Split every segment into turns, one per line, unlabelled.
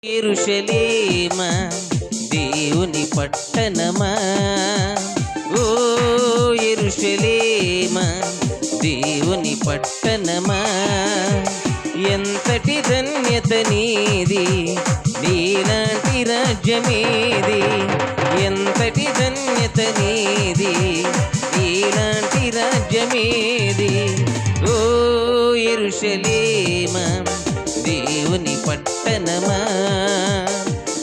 యెరూషలేమా దేవుని పట్టణమా, ఓ యెరూషలేమా దేవుని పట్టణమా, ఎంతటి ధన్యత నీది, నీలాంటి రాజ్యమేది. ఎంతటి ధన్యత నీది, నీలాంటి రాజ్యమేది. ఓ యెరూషలేమా దేవుని పట్టణమా,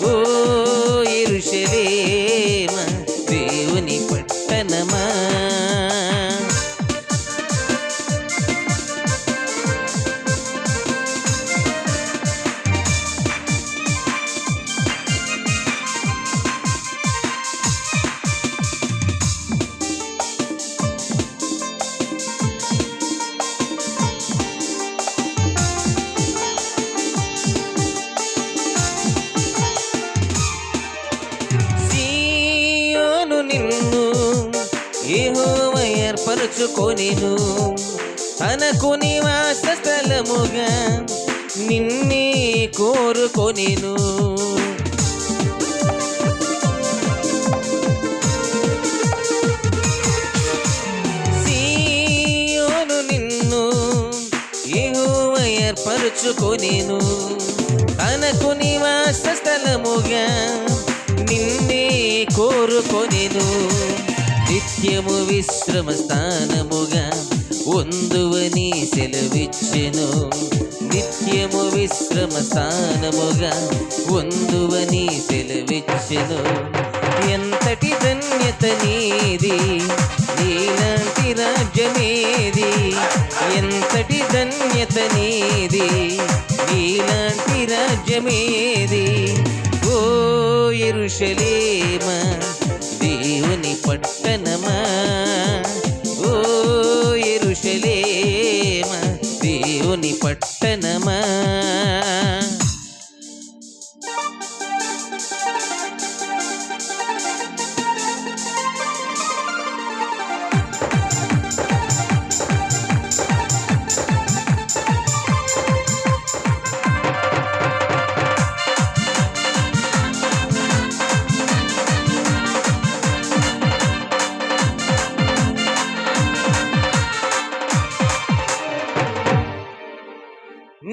ఓ యెరూషలేమా దేవుని పట్టణమా. నిన్ను యెహోవా ఏర్పరచుకొనెను, తనకు నివాస స్థలముగా నిన్నే కోరుకొనెను. సీయోను నిన్ను యెహోవా ఏర్పరచుకొనెను, తనకు నివాస స్థలముగా నిన్నే కోరుకొనెను. నిత్యము విశ్రమ స్థానముగా ఉందువని సెలవిచ్చెను. నిత్యము విశ్రమ స్థానముగా ఉందువని సెలవిచ్చెను. ఎంతటి ధన్యత నీది, నీలాంటి రాజ్యమేది. ఎంతటి ధన్యత నీది, నీలాంటి రాజ్యమేది. ఓ యెరూషలేమా దేవుని పట్టణమా, ఓ యెరూషలేమా దేవుని పట్టణమా.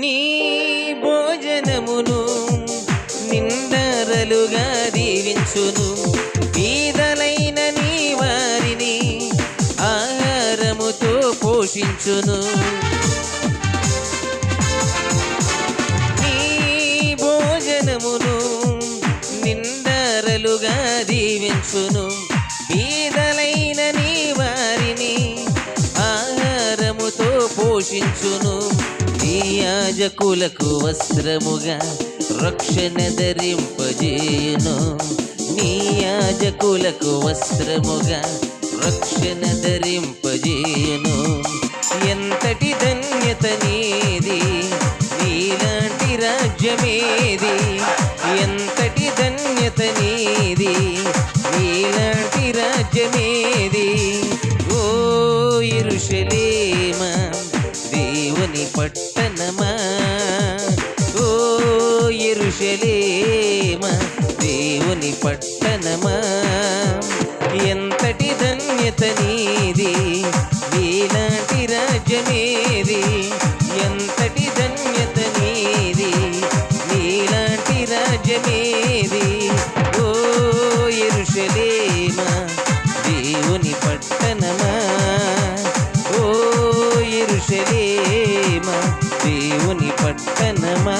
నీ భోజనమును నిండరలుగా దీవించును, బీదలైన నీ వారిని ఆహారముతో పోషించును. నీ భోజనమును నిండరలుగా దీవించును, బీదలైన నీ వారిని ఆహారముతో పోషించును. నీ యాజకులకు వస్త్రముగా రక్షణ ధరింపజేయును. నీ యాజకులకు వస్త్రముగా రక్షణ ధరింపజేయును. ఎంతటి ధన్యత నీది, నీలాంటి రాజ్యమేది. ఎంతటి ధన్యత నీది, నీలాంటి రాజ్యమేది. ఓ యెరూషలేమా దేవుని పట్టణమా, ఓ యెరూషలేమా దేవుని పట్టణమా. ఎంతటి ధన్యత నీది, నీలాంటి రాజ్యమేది. ఎంతటి ధన్యత నీది, నీలాంటి రాజ్యమేది. ఓ యెరూషలేమా దేవుని పట్టణమా, ఓ యెరూషలేమా దేవుని పట్టణమా.